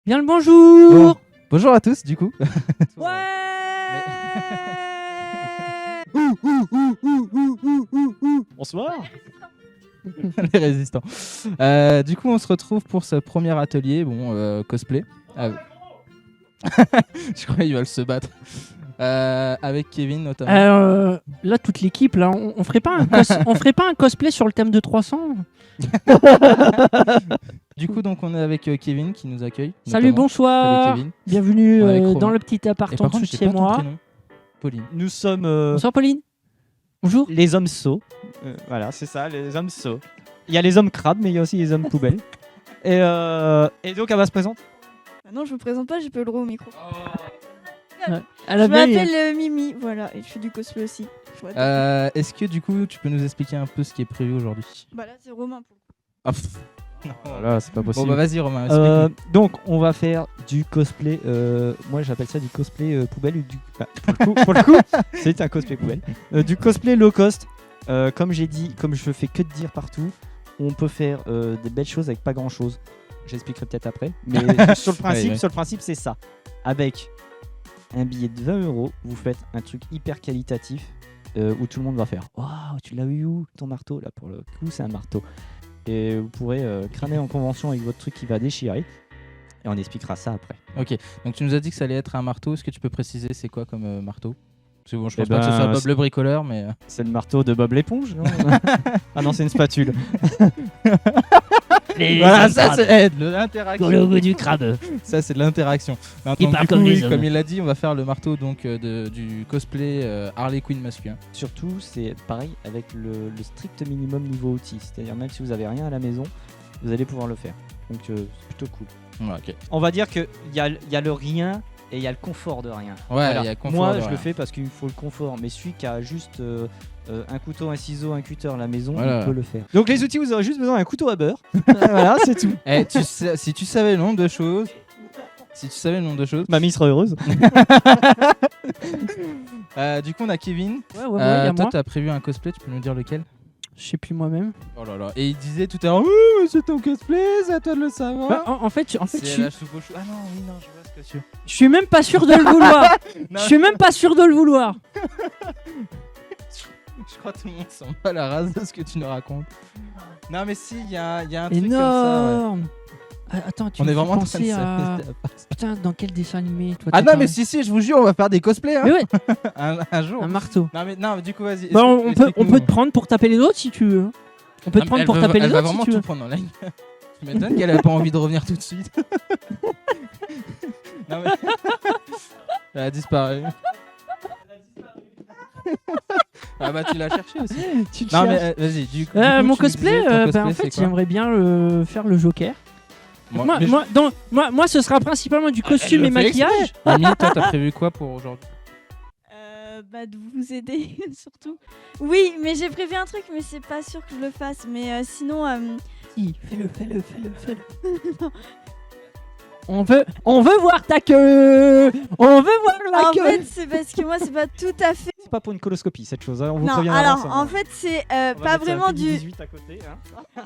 Bien le bonjour. Bon. Bonjour à tous, du coup. Ouais. Bonsoir. Les résistants. Du coup, on se retrouve pour ce premier atelier, cosplay. Je crois qu'ils veulent se battre. Avec Kevin notamment. Là, toute l'équipe, là, on ferait pas un cosplay sur le thème de 300. Du coup, donc, on est avec Kevin qui nous accueille. Salut, notamment. bonsoir. Salut Kevin. Bienvenue Ouais, avec Romain. dans le petit Et appart en par dessous contre, de j'ai chez pas ton moi. prénom. Pauline. Nous sommes Bonsoir, Pauline. Bonjour. les hommes sots. Voilà, c'est ça, les hommes sots. Il y a les hommes crabes, mais il y a aussi les hommes poubelles. Et donc, elle va se présenter. Ah non, je me présente pas, j'ai pas le droit au micro. Elle a Je bien eu. m'appelle Mimi, voilà, et je fais du cosplay aussi. Est-ce que du coup, tu peux nous expliquer un peu ce qui est prévu aujourd'hui? Bah là, c'est Romain pour le coup. Ah, pff. Voilà, c'est pas Bon, possible. bah vas-y, Romain. explique-nous. Donc, on va faire du cosplay. Moi, j'appelle ça du cosplay poubelle. Ou du... pour le coup, c'est un cosplay poubelle. Du cosplay low cost. Comme j'ai dit, comme je fais que de dire partout, on peut faire des belles choses avec pas grand chose. J'expliquerai peut-être après. Mais sur le principe, c'est ça. Avec un billet de 20 €, vous faites un truc hyper qualitatif où tout le monde va faire waouh, tu l'as eu où ton marteau? Là, pour le coup, c'est un marteau. Et vous pourrez crâner en convention avec votre truc qui va déchirer. Et on expliquera ça après. Ok, donc tu nous as dit que ça allait être un marteau. Est-ce que tu peux préciser c'est quoi comme marteau? Parce que bon, je Eh pense pas que ce ben, soit Bob le bricoleur, mais. C'est le marteau de Bob l'éponge, non? Ah non, c'est une spatule. Voilà, ça c'est de l'interaction. Dans le goût du crabe. Ça c'est de l'interaction. Alors, Il donc, parle du coup, comme les hommes. comme il l'a dit, on va faire le marteau donc du cosplay Harley Quinn masculin. Surtout, c'est pareil avec le strict minimum niveau outil. C'est-à-dire, même si vous avez rien à la maison, vous allez pouvoir le faire. Donc, c'est plutôt cool. Ouais, ok. On va dire qu'il y a le rien et il y a le confort de rien. Ouais, il y a le confort Moi, de je rien. le fais parce qu'il me faut le confort. Mais celui qui a juste un couteau, un ciseau, un cutter à la maison, Voilà. il peut le faire. Donc, les outils, vous aurez juste besoin d'un couteau à beurre. Voilà, c'est tout. Eh, si tu savais le nombre de choses. Si tu savais le nombre de choses. Mamie sera heureuse. Du coup, on a Kevin. Ouais, y a Toi, moi. t'as prévu un cosplay, tu peux nous dire lequel? Je sais plus moi-même. Oh là là. Et il disait tout à l'heure, oui, mais c'est ton cosplay, c'est à toi de le savoir. Bah, en fait, C'est la soupe au chou. Ah non, oui, non, je vois ce que tu. je suis même pas sûr de le vouloir. Non. Je suis même pas sûr de le vouloir. Je crois que tout le monde s'en bat la race de ce que tu nous racontes. Non, mais si, il y a un truc comme ça. Énorme. Ah, attends, tu On me est fais vraiment en train de penser à... s'amuser. Putain, dans quel dessin animé toi Ah t'es non, pas- mais si, je vous jure, on va faire des cosplays. Hein. Mais ouais, un jour. un marteau. Non, mais du coup, vas-y. Bah, on peut explique-nous. te prendre pour taper les autres si tu veux. On peut te prendre pour taper les Elle va autres si vraiment tu tout veux. prendre dans la gueule. Tu m'étonnes qu'elle a pas envie de revenir tout de suite. Non, mais... Elle a disparu. Ah bah tu l'as cherché aussi. Tu te Non cherches. mais vas-y, du coup, Mon tu me cosplay, disais, ton bah, en cosplay, fait, c'est quoi? j'aimerais bien faire le Joker. Mais Moi, ce sera principalement du costume elle et le fait maquillage. Mimi, toi t'as prévu quoi pour aujourd'hui? Bah, de vous aider, surtout. Oui, mais j'ai prévu un truc, mais c'est pas sûr que je le fasse. Mais sinon, Si, fais-le. On veut voir ta queue. On veut voir la en queue. fait, c'est parce que moi, c'est pas tout à fait. C'est pas pour une coloscopie cette chose, hein, on vous Non, prévient alors, d'avance, hein. en fait, c'est On va pas mettre un vraiment petit du. 18 à côté, hein.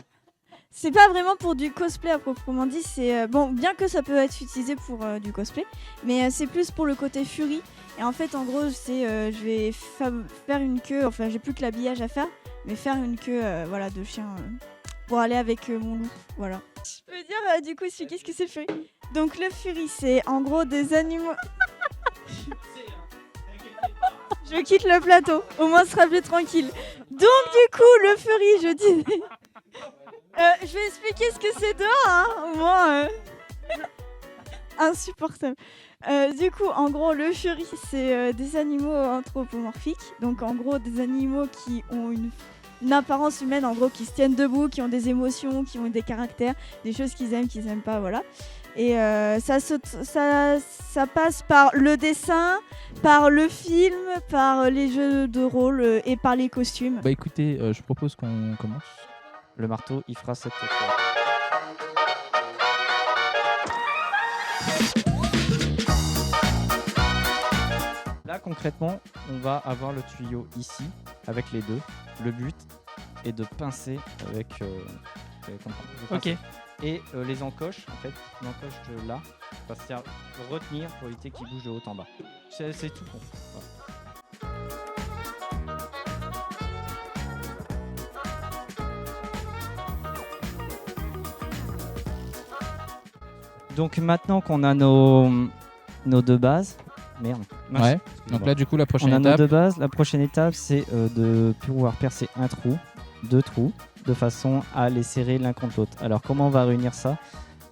C'est pas vraiment pour du cosplay à proprement dit. C'est bon, bien que ça peut être utilisé pour du cosplay, mais c'est plus pour le côté furie. Et en fait, en gros, c'est je vais faire une queue. Enfin, j'ai plus que l'habillage à faire, mais faire une queue, voilà, de chien pour aller avec mon loup. Voilà. Je peux dire du coup, qu'est-ce que c'est le furie? Donc le furie, c'est en gros des animaux. Je quitte le plateau. Au moins, ce sera plus tranquille. Donc du coup, le furie, je disais. Je vais expliquer ce que c'est dehors, hein, au moins. Insupportable. Du coup, en gros, le furie, c'est des animaux anthropomorphiques. Donc, en gros, des animaux qui ont une apparence humaine, en gros, qui se tiennent debout, qui ont des émotions, qui ont des caractères, des choses qu'ils aiment pas, voilà. Et ça passe par le dessin, par le film, par les jeux de rôle et par les costumes. Bah écoutez, je propose qu'on commence. Le marteau, il fera cette Là, concrètement, on va avoir le tuyau ici, avec les deux. Le but est de pincer avec... comme ça, de pincer. Ok. Et les encoches, en fait, l'encoche de là, Ça sert pour retenir, pour éviter qu'il bouge de haut en bas. C'est tout con. Voilà. Donc maintenant qu'on a nos deux bases, merde. mince, Ouais. excusez-moi. Donc là, du coup, la prochaine on a nos étape. deux bases. La prochaine étape, c'est de pouvoir percer un trou, deux trous, de façon à les serrer l'un contre l'autre. Alors comment on va réunir ça?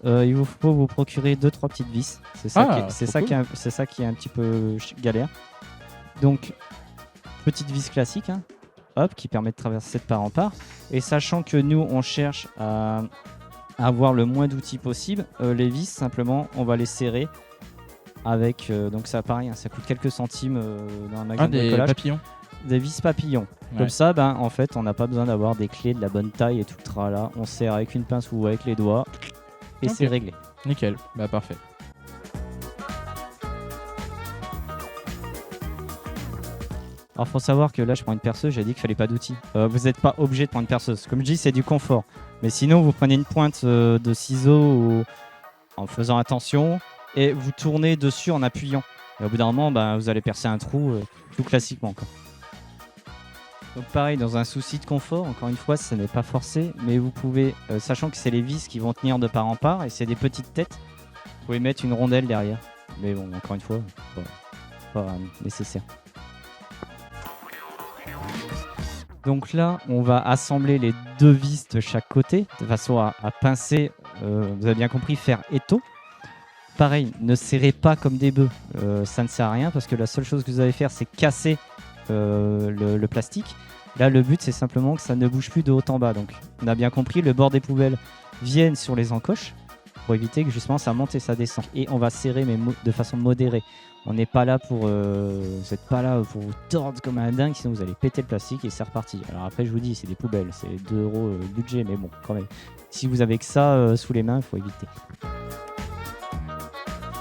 Il vous faut vous procurer 2-3 petites vis. C'est ça, Ah, qui est, c'est trop ça, cool. c'est ça qui est un petit peu galère. Donc petite vis classique, hein, hop, qui permet de traverser de part en part. Et sachant que nous, on cherche à avoir le moins d'outils possible, les vis, simplement, on va les serrer avec. Donc ça, pareil, hein, ça coûte quelques centimes dans un magasin de Des bricolage. papillons. Des vis papillons. Ouais. Comme ça, ben, en fait, on n'a pas besoin d'avoir des clés de la bonne taille et tout le tralala. On serre avec une pince ou avec les doigts et Ok. c'est réglé. Nickel. Bah, parfait. Alors, faut savoir que là, je prends une perceuse, j'ai dit qu'il fallait pas d'outils. Vous n'êtes pas obligé de prendre une perceuse. Comme je dis, c'est du confort. Mais sinon, vous prenez une pointe de ciseaux ou en faisant attention et vous tournez dessus en appuyant. Et au bout d'un moment, ben, vous allez percer un trou tout classiquement, quoi. Donc pareil, dans un souci de confort, encore une fois, ce n'est pas forcé, mais vous pouvez, sachant que c'est les vis qui vont tenir de part en part et c'est des petites têtes, vous pouvez mettre une rondelle derrière. Mais bon, encore une fois, pas nécessaire. Donc là, on va assembler les deux vis de chaque côté de façon à pincer, vous avez bien compris, faire étau. Pareil, ne serrez pas comme des bœufs, ça ne sert à rien parce que la seule chose que vous allez faire, c'est casser le plastique. Là, le but, c'est simplement que ça ne bouge plus de haut en bas. Donc, on a bien compris, le bord des poubelles viennent sur les encoches pour éviter que justement ça monte et ça descend. Et on va serrer, mais de façon modérée. On n'est pas là pour, vous n'êtes pas là pour vous tordre comme un dingue, sinon vous allez péter le plastique et c'est reparti. Alors après, je vous dis, c'est des poubelles, c'est 2 € le budget, mais bon, quand même. Si vous avez que ça sous les mains, il faut éviter.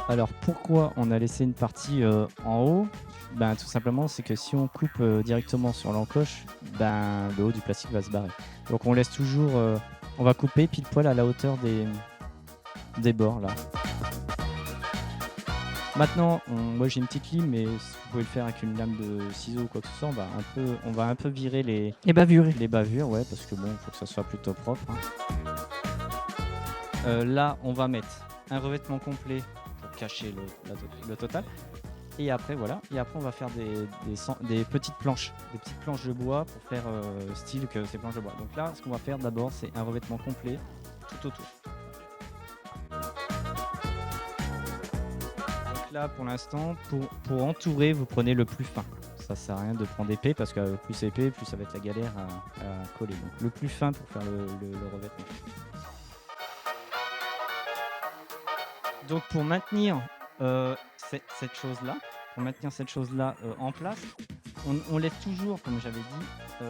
Alors pourquoi on a laissé une partie en haut? Ben, tout simplement, c'est que si on coupe directement sur l'encoche, ben, le haut du plastique va se barrer. Donc on laisse toujours, on va couper pile poil à la hauteur des bords là. Maintenant, moi j'ai une petite lime, mais si vous pouvez le faire avec une lame de ciseaux ou quoi que ce soit, on va un peu virer les bavures, ouais, parce que bon, il faut que ça soit plutôt propre, hein. Là, on va mettre un revêtement complet pour cacher le total. Et après, voilà. Et après, on va faire des petites planches de bois pour faire style que ces planches de bois. Donc là, ce qu'on va faire d'abord, c'est un revêtement complet tout autour. Donc là, pour l'instant, pour entourer, vous prenez le plus fin. Ça sert à rien de prendre épais parce que plus épais, plus ça va être la galère à coller. Donc le plus fin pour faire le revêtement. Donc pour maintenir cette chose-là, en place, on laisse toujours, comme j'avais dit,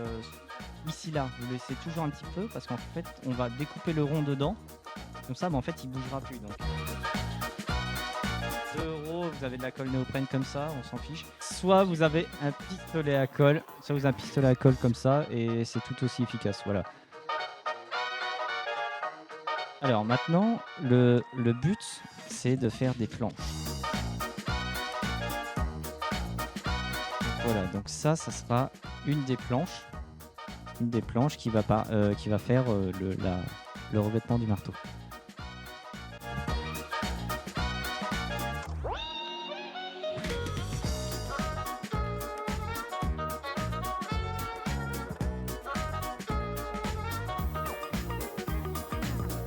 ici là, vous laissez toujours un petit peu parce qu'en fait, on va découper le rond dedans. Comme ça, en fait, il bougera plus. Donc 2 €, vous avez de la colle néoprène comme ça, on s'en fiche. Soit vous avez un pistolet à colle, comme ça et c'est tout aussi efficace. Voilà. Alors maintenant, le but, c'est de faire des planches. Voilà, donc ça sera une des planches qui va faire le revêtement du marteau.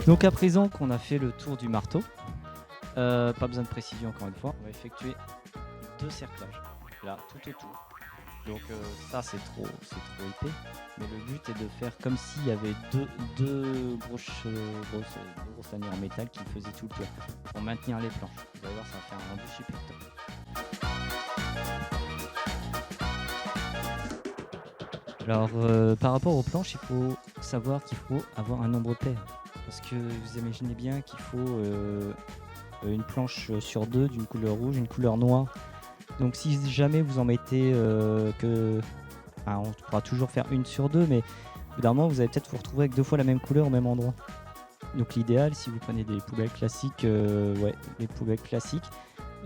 Donc à présent qu'on a fait le tour du marteau, pas besoin de précision encore une fois, on va effectuer 2 cerclages, là tout autour. Donc ça c'est trop épais, mais le but est de faire comme s'il y avait deux grosses lanières en métal qui faisaient tout le tour pour maintenir les planches. Vous allez voir, ça va faire un rendu super top. Alors par rapport aux planches, il faut savoir qu'il faut avoir un nombre pair. Parce que vous imaginez bien qu'il faut une planche sur 2 d'une couleur rouge, une couleur noire. Donc si jamais vous en mettez on pourra toujours faire 1 sur 2, mais évidemment vous allez peut-être vous retrouver avec 2 fois la même couleur au même endroit. Donc l'idéal, si vous prenez des poubelles classiques, les poubelles classiques,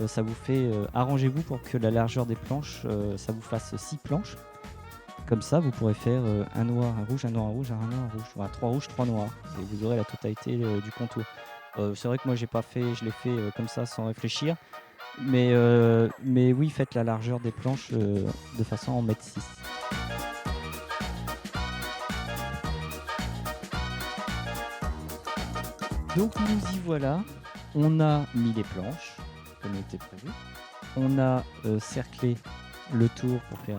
ça vous fait arrangez-vous pour que la largeur des planches, ça vous fasse 6 planches. Comme ça, vous pourrez faire un noir, un rouge, un noir, un rouge, un noir, un rouge. Voilà, 3 rouges, 3 noirs. Et vous aurez la totalité du contour. C'est vrai que moi, je l'ai fait comme ça sans réfléchir. Mais oui, faites la largeur des planches de façon à en mettre 6. Donc nous y voilà. On a mis les planches, comme il était prévu. On a cerclé le tour pour faire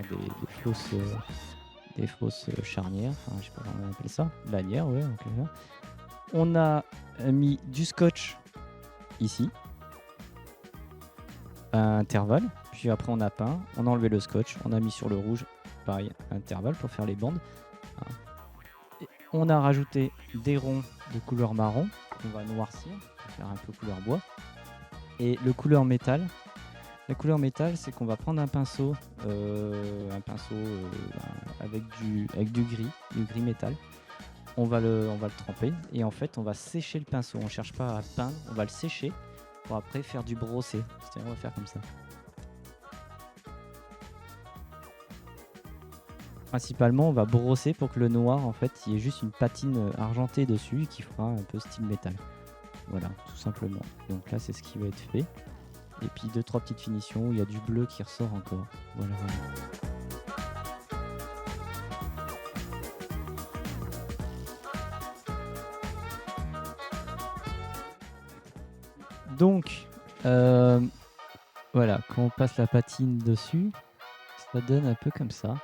des fausses charnières, enfin je sais pas comment on appelle ça, lanières, ouais. Okay. On a mis du scotch ici, à intervalle, puis après on a peint, on a enlevé le scotch, on a mis sur le rouge, pareil, à intervalle pour faire les bandes. Et on a rajouté des ronds de couleur marron qu'on va noircir pour faire un peu couleur bois. Et le couleur métal. La couleur métal, c'est qu'on va prendre un pinceau avec du gris métal. On va le tremper et en fait on va sécher le pinceau. On ne cherche pas à peindre, on va le sécher pour après faire du brossé. C'est-à-dire on va faire comme ça. Principalement, on va brosser pour que le noir, en fait, il y ait juste une patine argentée dessus qui fera un peu style métal. Voilà, tout simplement. Donc là, c'est ce qui va être fait. Et puis 2-3 petites finitions où il y a du bleu qui ressort encore. Voilà. Donc, voilà, quand on passe la patine dessus, ça donne un peu comme ça.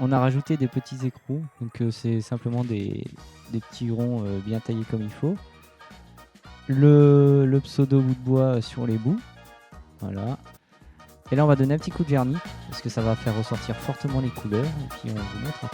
On a rajouté des petits écrous, donc c'est simplement des petits ronds bien taillés comme il faut. Le pseudo bout de bois sur les bouts. Voilà. Et là, on va donner un petit coup de vernis parce que ça va faire ressortir fortement les couleurs. Et puis, on vous montre.